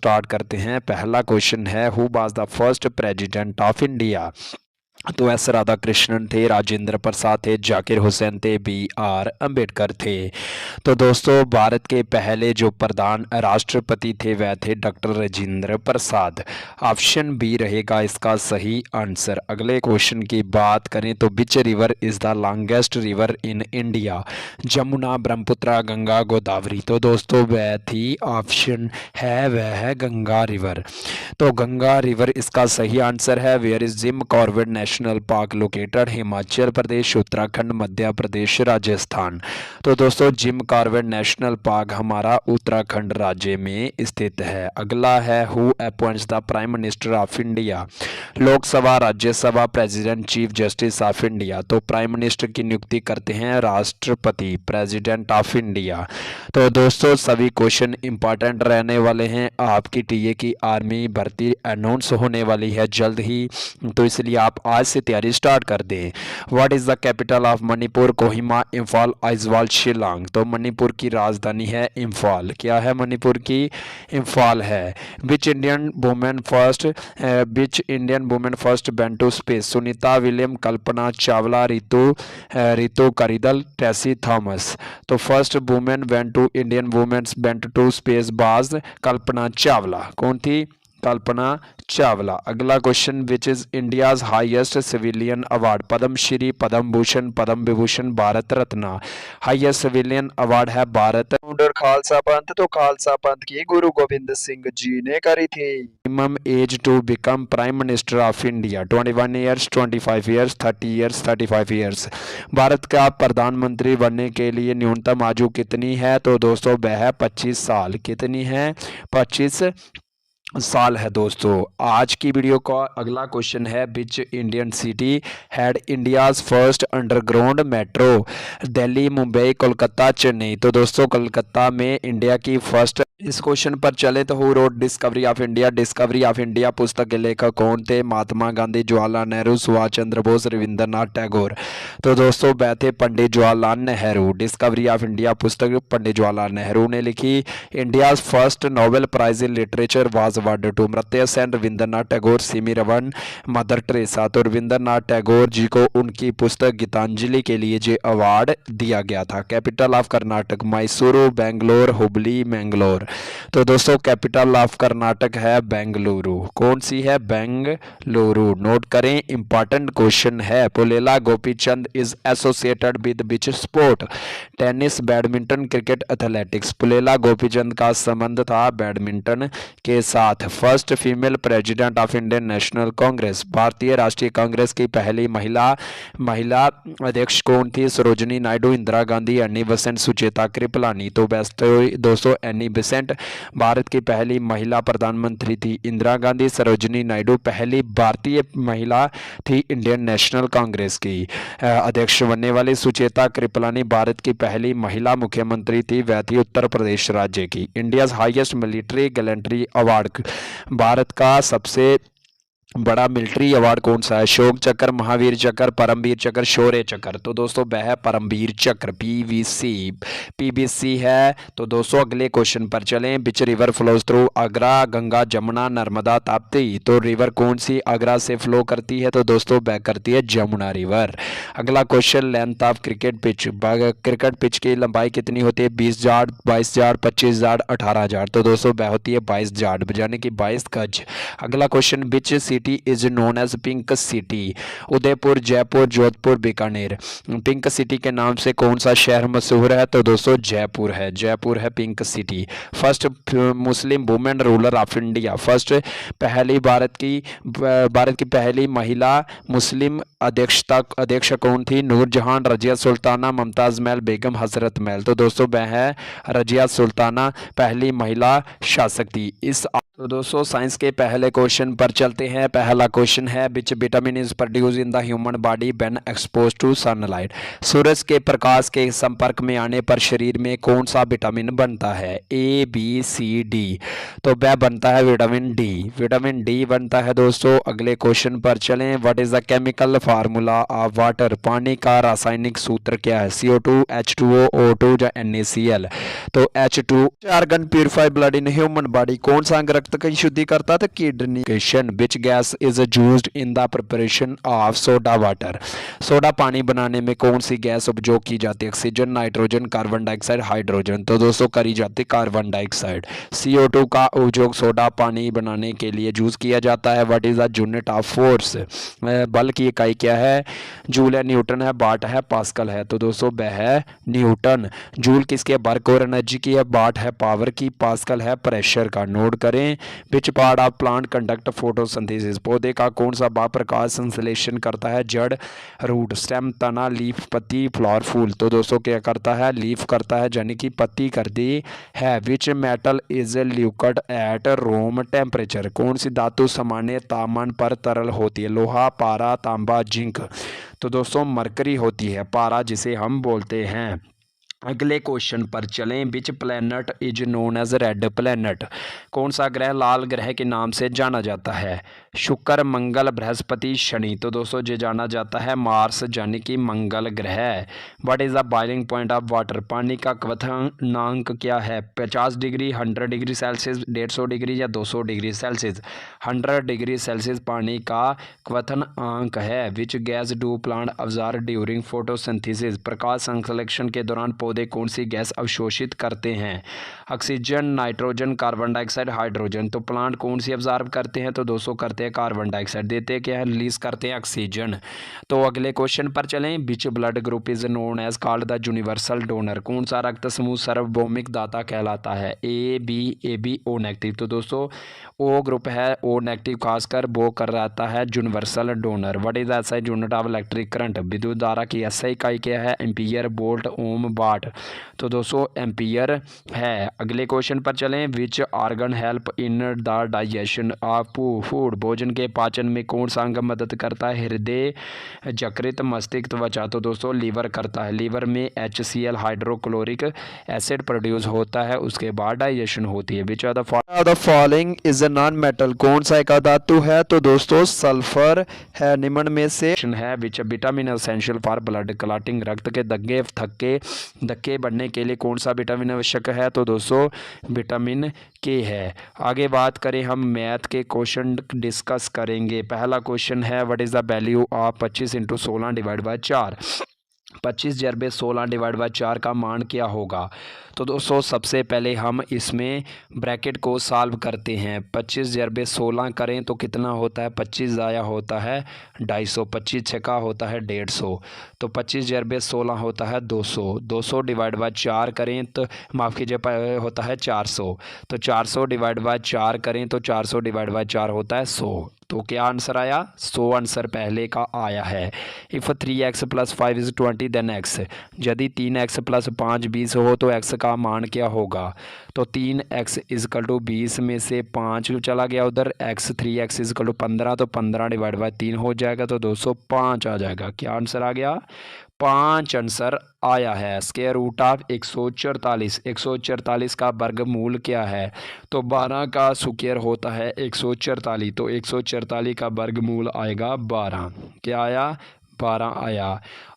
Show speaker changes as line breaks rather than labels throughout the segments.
Start करते हैं। पहला क्वेश्चन है, who was the first president of India? तो एस राधा कृष्णन थे, राजेंद्र प्रसाद थे, जाकिर हुसैन थे, बी आर अम्बेडकर थे। तो दोस्तों भारत के पहले जो प्रधान राष्ट्रपति थे वह थे doctor Rajendra Prasad. Option B रहेगा इसका सही आंसर। अगले क्वेश्चन की बात करें तो which river is the longest river in India? Jamuna, Brahmaputra, Ganga, Godavari. तो दोस्तों वह थी, ऑप्शन है वह है गंगा रिवर। तो गंगा रिवर इसका सही आंसर है। Where is Jim Corbett national park located? Himachal Pradesh, Uttarakhand, Madhya Pradesh, Rajasthan. तो दोस्तों जिम कॉर्बेट नेशनल पार्क हमारा उत्तराखंड राज्य में स्थित है। अगला है, who appoints the prime minister of India? Lok Sabha, Rajya Sabha, president, chief justice of India. तो प्राइम मिनिस्टर की नियुक्ति करते हैं राष्ट्रपति, प्रेसिडेंट ऑफ इंडिया। तो दोस्तों सभी क्वेश्चन इंपॉर्टेंट रहने वाले हैं। आपकी टीए की आर्मी भर्ती अनाउंस होने वाली है जल्द ही, तो इसलिए आप आज से तैयारी स्टार्ट कर दें। What is the capital of Manipur? Kohima, Imphal, Aizawl, Shillong. तो मणिपुर की राजधानी है इंफाल। क्या है मणिपुर की? इंफाल है। Which Indian women first went to space? Sunita William, Kalpana Chawla, Ritu Karidhal, Tessy Thomas. तो first women Indian womens went to space was Kalpana Chawla. कौन थी? कल्पना चावला। अगला question, which is India's highest civilian award? Padma Shri, Padma Bhushan, Padma Vibhushan, Bharat Ratna. Highest civilian award है भारत खालसा पंथ। तो खालसा पंथ की गुरु गोविंद सिंह जी ने करी थी। Minimum age to become prime minister of India? 21 years, 25 years, 30 years, 35 years. Bharat का प्रधानमंत्री बनने के लिए न्यूनतम आयु कितनी है? तो दोस्तों वह है 25 साल। कितनी है? 25 साल है। दोस्तों आज की वीडियो का अगला क्वेश्चन है, which Indian city had India's first underground metro? Delhi, Mumbai, Kolkata, Chennai. तो दोस्तों कोलकाता में इंडिया की फर्स्ट। इस क्वेश्चन पर चले तो who wrote discovery of India? Discovery of India पुस्तक के लेखक कौन थे? महात्मा गांधी, जवाहरलाल नेहरू, सुभाष चंद्र बोस, रविंद्रनाथ टैगोर। तो दोस्तों वह थे Pandit Jawaharlal Nehru. Discovery of India पुस्तक पंडित जवाहरलाल नेहरू ने लिखी। India's first Nobel prize in literature was awarded to? Amartya Sen, Rabindranath Tagore, C V Raman, Mother Teresa. तो रविंद्रनाथ टैगोर जी को उनकी पुस्तक गीतांजलि के लिए ये अवार्ड दिया गया था। Capital of Karnataka? मैसूरू, बेंगलोर, हुबली, मैंगलोर। तो दोस्तों कैपिटल ऑफ कर्नाटक है बेंगलुरु। कौन सी है? बेंगलुरु। नोट करें, इंपॉर्टेंट क्वेश्चन है। Pullela Gopichand is associated with which sport? Tennis, badminton, cricket, athletics. Pullela Gopichand का संबंध था बैडमिंटन के साथ। First female president of Indian national Congress? भारतीय राष्ट्रीय कांग्रेस की पहली महिला अध्यक्ष कौन थी? Sarojini Naidu, Indira Gandhi, Annie Besant, Sucheta Kripalani. तो दोस्तों एनी बेसेंट भारत की पहली महिला प्रधानमंत्री थी। इंदिरा गांधी, सरोजिनी नायडू पहली भारतीय महिला थी इंडियन नेशनल कांग्रेस की अध्यक्ष बनने वाली। सुचेता कृपलानी भारत की पहली महिला मुख्यमंत्री थी, वह थी उत्तर प्रदेश राज्य की। India's highest military gallantry award? Bharat का सबसे बड़ा मिलिट्री अवार्ड कौन सा है? अशोक चक्र, महावीर चक्र, परमवीर चक्र, शौर्य चक्र। तो दोस्तों वह है परमवीर चक्र, पीवीसी है। तो दोस्तों अगले क्वेश्चन पर चलें। Which river flows through Agra? Ganga, Jamuna, Narmada, Tapti. तो रिवर कौन सी आगरा से फ्लो करती है? तो दोस्तों वह करती है जमुना रिवर। अगला question, length of cricket pitch? Cricket pitch की लंबाई कितनी होती है? 20 यार्ड, 22 यार्ड, 25 यार्ड, 18 यार्ड। तो दोस्तों वह होती है 22 यार्ड, यानी कि 22 गज। अगला question, which city is known as pink city? Udaipur, Jaipur, Jodhpur, Bikaner. Pink city के नाम से कौन सा शहर मशहूर है? तो दोस्तों जयपुर है, जयपुर है pink city. First Muslim women ruler of India? Bharat की पहली महिला मुस्लिम अध्यक्ष कौन थी? नूरजहां, रजिया सुल्ताना, मुमताज महल, बेगम, हजरत महल। तो दोस्तों वह है रजिया सुल्ताना, पहली महिला शासक थी। तो दोस्तों साइंस के पहले क्वेश्चन पर चलते हैं। पहला क्वेश्चन है which vitamin is produce in the human body when expose to sunlight. सूरज के प्रकाश के संपर्क में आने पर शरीर में कौन सा विटामिन बनता है? A B C D. तो वह बनता है विटामिन डी। विटामिन डी बनता है दोस्तों। अगले क्वेश्चन पर चलें। What is the chemical formula of water? पानी का रासायनिक सूत्र क्या है? CO2, H2O, O2 या NaCl? तो H2। Organ purify blood in human body. कौन सा अंग रक्त की शुद्धि करता है? Kidney. Question which gas is used in the preparation of soda water? Soda पानी बनाने में कौन सी गैस उपयोग की जाती है? Oxygen, nitrogen, carbon dioxide, hydrogen? तो दोस्तों करी जाती कार्बन डाइऑक्साइड। CO2 का उपयोग सोडा पानी बनाने के लिए यूज किया जाता है। What is the unit of force? बल की इकाई क्या है? जूल है, न्यूटन है, वाट है, पास्कल है? तो दोस्तों वह है न्यूटन। जूल किसके वर्क और एनर्जी की है? वाट है पावर की, पास्कल है प्रेशर का। नोट करें। Which part of plant conduct photosynthesis? पौधे का कौन सा भाग प्रकाश संश्लेषण करता है? जड़, रूट, स्टेम, तना, लीफ, पत्ती, फ्लावर, फूल? तो दोस्तों क्या करता है? लीफ करता है, यानी कि पत्ती करती है। Which metal is liquid at room temperature? कौन सी धातु सामान्य तापमान पर तरल होती है? लोहा, पारा, तांबा, जिंक? तो दोस्तों मरकरी होती है, पारा जिसे हम बोलते हैं। अगले क्वेश्चन पर चलें। Which planet is known as red planet? कौन सा ग्रह लाल ग्रह के नाम से जाना जाता है? शुक्र, मंगल, बृहस्पति, शनि? तो दोस्तों ये जाना जाता है मार्स, यानी कि मंगल ग्रह। What is the boiling point of water? पानी का क्वथनांक क्या है? 50 डिग्री, 100 डिग्री सेल्सियस, 150 डिग्री या 200 डिग्री सेल्सियस? 100 डिग्री सेल्सियस पानी का क्वथनांक है। Which gas do plant observe during photosynthesis? प्रकाश संश्लेषण के दौरान पौधे कौन सी गैस अवशोषित करते हैं? Oxygen, nitrogen, carbon dioxide, hydrogen? तो प्लांट कौन सी ऑब्जर्व करते हैं? तो दोस्तों करते हैं कार्बन डाइऑक्साइड। देते क्या है? रिलीज करते हैं ऑक्सीजन। तो अगले क्वेश्चन पर चलें। Which blood group is known as called the universal donor? कौन सा रक्त समूह सार्वभौमिक दाता कहलाता है? A B O negative? तो दोस्तों ओ ग्रुप है, ओ नेगेटिव खासकर वो कर रहता है universal donor. What is the SI unit of electric current? विद्युत धारा की SI इकाई क्या है? एम्पीयर, वोल्ट, ओम, वाट? तो दोस्तों एम्पीयर है। अगले क्वेश्चन पर चलें। Which organ help in the digestion of food? भोजन के पाचन में कौन सा अंग मदद करता है? हृदय, यकृत, मस्तिष्क, त्वचा? तो दोस्तों लीवर करता है। लीवर में HCl हाइड्रोक्लोरिक एसिड प्रोड्यूस होता है, उसके बाद डाइजेशन होती है। Which of the following is a non metal? कौन सा एक धातु है? तो दोस्तों सल्फर है। निम्न में से है which vitamin essential for blood clotting? रक्त के धक्के बढ़ने के लिए कौन सा विटामिन आवश्यक है? तो दोस्तों विटामिन के है। आगे बात करें, हम मैथ के क्वेश्चन डिस्कस करेंगे। पहला क्वेश्चन है what is the value of 25 × 16 divide by 4? 25 जरबे 16 divide by 4 का मान क्या होगा? तो दोस्तों सबसे पहले हम इसमें ब्रैकेट को सॉल्व करते हैं। 25 जरबे 16 करें तो कितना होता है? 25 ज़ाया होता है 250, 25 छक्का होता है 150, तो 25 जरबे 16 होता है 200। 200 डिवाइड बाय 4 करें तो माफ़ कीजिए होता है 400, तो 400 डिवाइड बाय 4 करें तो 400 डिवाइड बाय 4 होता है 100। तो क्या आंसर आया? 100 आंसर पहले का आया है। If 3x + 5 = 20 then x? यदि 3x + 5 20 हो तो x का मान क्या होगा? तो 3x = 20 में से 5 चला गया उधर, 3x = 15, तो 15 डिवाइड बाय 3 हो जाएगा, तो 205 आ जाएगा। क्या आंसर आ गया? 5 आंसर आया है। स्क्वायर रूट ऑफ 144, 144 का वर्गमूल क्या है? तो 12 का स्क्वायर होता है 144, तो 144 का वर्गमूल आएगा 12। क्या आया? 12 आया।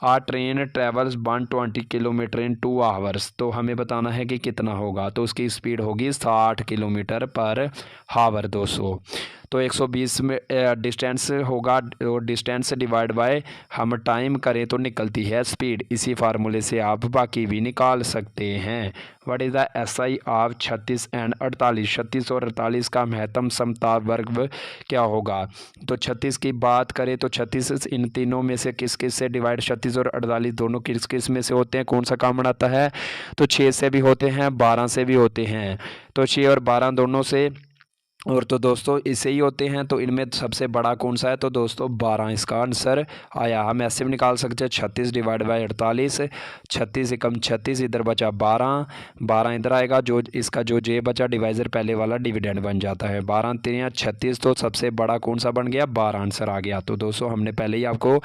A train travels 120 kilometre in 2 hours, तो हमें बताना है कि कितना होगा। तो उसकी स्पीड होगी 60 किलोमीटर पर हावर 200, तो 120 में डिस्टेंस होगा, डिस्टेंस डिवाइड बाय हम टाइम करें तो निकलती है स्पीड। इसी फार्मूले से आप बाकी भी निकाल सकते हैं। What is the SI of 36 and 48? 36 और 48 का महत्तम समता वर्ग क्या होगा? तो 36 की बात करें तो 36 इन तीनों में से किस किस से डिवाइड? 36 और 48 दोनों किस किस में से होते हैं? कौन सा कॉमन आता है? तो 6 से भी होते हैं, 12 से भी होते हैं। तो 6 और 12 दोनों से और तो दोस्तों इससे ही होते हैं। तो इनमें सबसे बड़ा कौन सा है, तो दोस्तों 12 इसका आंसर आया। हम ऐसे भी निकाल सकते हैं 36 डिवाइड बाई 48, 36 एकम 36, इधर बचा 12, 12 इधर आएगा, जो इसका जो जे बचा डिवाइज़र पहले वाला डिविडेंड बन जाता है। 12 3 36, तो सबसे बड़ा कौन सा बन गया, 12 आंसर आ गया। तो दोस्तों हमने पहले ही आपको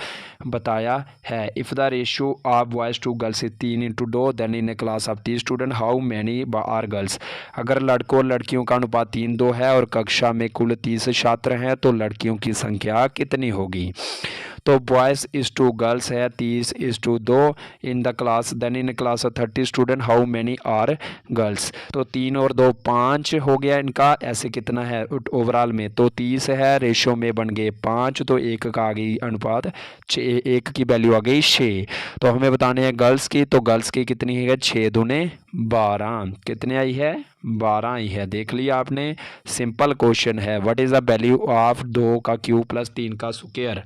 बताया है। If the ratio of boys to girls is 3:2, then in a class of 30 student how many are girls. अगर लड़कों और लड़कियों का अनुपात 3:2 है और कक्षा में कुल 30 छात्र हैं तो लड़कियों की संख्या कितनी होगी। तो बॉयज़ इज टू गर्ल्स है 30:2 in the class, then in class of 30 student how many are girls. तो 3 और 2 5 हो गया इनका, ऐसे कितना है ओवरऑल में, तो 30 है, रेशो में बन गए 5, तो एक का आ गई अनुपात 6, एक की वैल्यू आ गई 6। तो हमें बताने हैं गर्ल्स की, तो गर्ल्स की कितनी है, 6 दूने 12, कितने आई है, 12 आई है। देख लिया आपने, सिंपल क्वेश्चन है। What is the value of 2 का क्यूब प्लस 3 का स्क्वायर।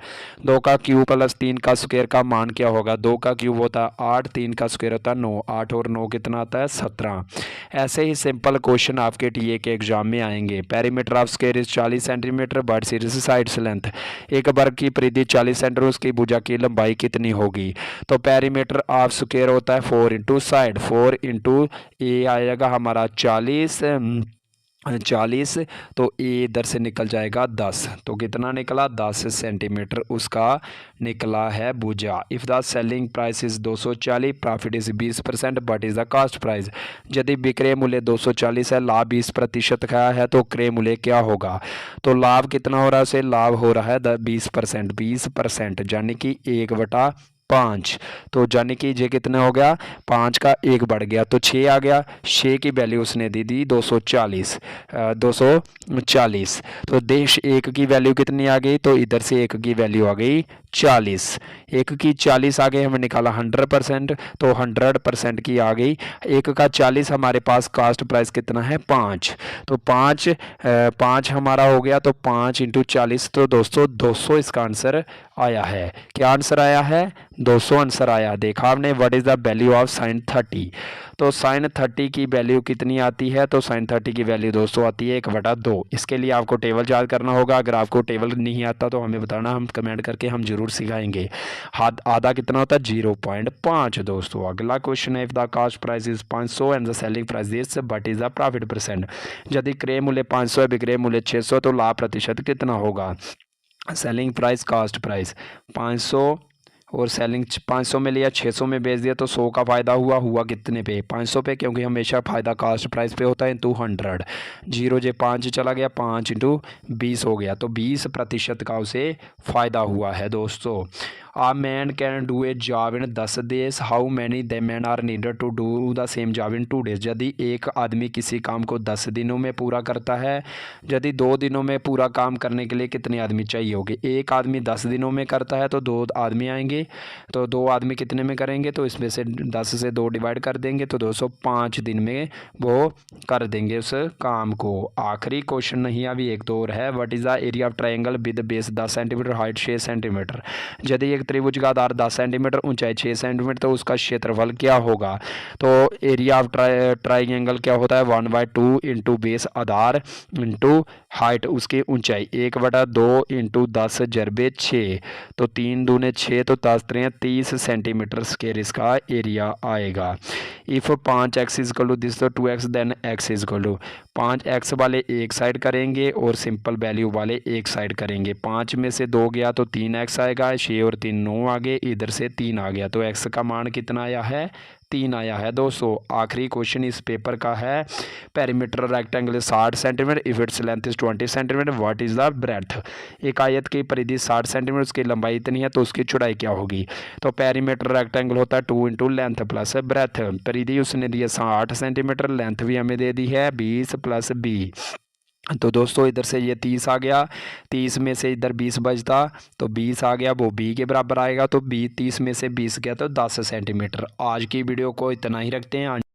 2 का क्यूब प्लस 3 का स्क्वायर का मान क्या होगा, 2 का क्यूब होता है 8, 3 का स्क्वायर होता है 9, 8 और 9 कितना आता है 17। ऐसे ही सिंपल क्वेश्चन आपके टीए के एग्जाम में आएंगे। Perimeter of square is 40 centimetre, but series sides length, एक वर्ग की परिधि 40 सेंटीमीटर, उसकी भुजा की लंबाई कितनी होगी। तो पेरीमीटर ऑफ स्क्वायर होता है 4 इंटू साइड, 4 इंटू ए आएगा हमारा 40, 40, तो ए इधर से निकल जाएगा 10, तो कितना निकला 10 सेंटीमीटर उसका निकला है भुजा। If the selling price is 240, profit is 20%, but is the cost price. यदि विक्रय मूल्य 240 है, लाभ 20% का है, तो क्रय मूल्य क्या होगा। तो लाभ कितना हो रहा है, उसे लाभ हो रहा है 20%, 20% यानी कि 1/5। तो यानी कि ये कितना हो गया, 5 का 1 बढ़ गया तो 6 आ गया। 6 की वैल्यू उसने दे दी 240, 240। तो देश 1 की वैल्यू कितनी आ गई, तो इधर से 1 की वैल्यू आ गई 40, 1 की 40 आ गई, हमें निकाला 100%, तो 100% की आ गई। 1 का 40 हमारे पास कास्ट प्राइस कितना है 5, तो 5 हमारा हो गया, तो 5 इंटू 40, तो दोस्तों 200 इसका आंसर आया है। क्या आंसर आया है, 200 आंसर आया। देखा आपने, what is the value of sine 30। तो साइन 30 की वैल्यू कितनी आती है, तो साइन 30 की वैल्यू दोस्तों आती है 1/2। इसके लिए आपको टेबल याद करना होगा। अगर आपको टेबल नहीं आता तो हमें बताना, हम कमेंट करके हम जरूर सिखाएंगे। आधा कितना होता है 0.5। दोस्तों अगला क्वेश्चन है, if the cost price is 500 and the selling price is, but is the profit percent. यदि क्रय मूल्य 500 है, विक्रय मूल्य 600, तो लाभ प्रतिशत कितना होगा। सेलिंग प्राइस कास्ट प्राइस 500 और सेलिंग 500 में लिया, 600 में बेच दिया, तो 100 का फ़ायदा हुआ कितने पे, 500 पे, क्योंकि हमेशा फ़ायदा कास्ट प्राइस पे होता है, इंटू 100। 0 जे 5 चला गया, 5 इंटू 20 हो गया, तो 20% का उसे फ़ायदा हुआ है। दोस्तों a man can do a job in 10 days, how many the man are needed to do the same job in 2 days. यदि एक आदमी किसी काम को 10 दिनों में पूरा करता है, यदि 2 दिनों में पूरा काम करने के लिए कितने आदमी चाहिए होंगे। एक आदमी 10 दिनों में करता है तो 2 आदमी आएंगे, तो 2 आदमी कितने में करेंगे, तो इसमें से 10 से 2 डिवाइड कर देंगे, तो 205 दिन में वो कर देंगे उस काम को। आखिरी क्वेश्चन नहीं, अभी एक तो और है। What is the area of triangle with base 10 centimetre, height 6 centimetre. यदि त्रिभुज का आधार 10 सेंटीमीटर, ऊंचाई 6 सेंटीमीटर, तो उसका क्षेत्रफल क्या होगा। तो एरिया ऑफ ट्राइंगल क्या होता है, 1/2 इंटू बेस आधार इंटू हाइट उसकी ऊंचाई, 1/2 इंटू 10 जरबे 6, तो 3 दूने 6, तो 30 सेंटीमीटर स्क्वायर इसका एरिया आएगा। If 5x is equal to this, तो 2x, then x is equal to 5x वाले एक साइड करेंगे और सिंपल वैल्यू वाले एक साइड करेंगे। 5 में से 2 गया तो 3x आएगा, 6 और 3 9 आ गए, इधर से 3 आ गया, तो x का मान कितना आया है, 3 आया है। दोस्तों आखिरी क्वेश्चन इस पेपर का है, perimeter rectangle 60 centimetre, if its length is 20 centimetre, what is the breadth. एक आयत की परिधि 60 सेंटीमीटर, उसकी लंबाई इतनी है, तो उसकी चौड़ाई क्या होगी। तो पेरीमीटर रेक्टेंगल होता है 2 इंटू लेंथ प्लस ब्रेथ। परिधि उसने दी है 60 सेंटीमीटर, लेंथ भी हमें दे दी है 20 प्लस बी। तो दोस्तों इधर से ये 30 आ गया, 30 में से इधर 20 बचता, तो 20 आ गया, वो बी के बराबर आएगा, तो 30 में से 20 गया तो 10 सेंटीमीटर। आज की वीडियो को इतना ही रखते हैं।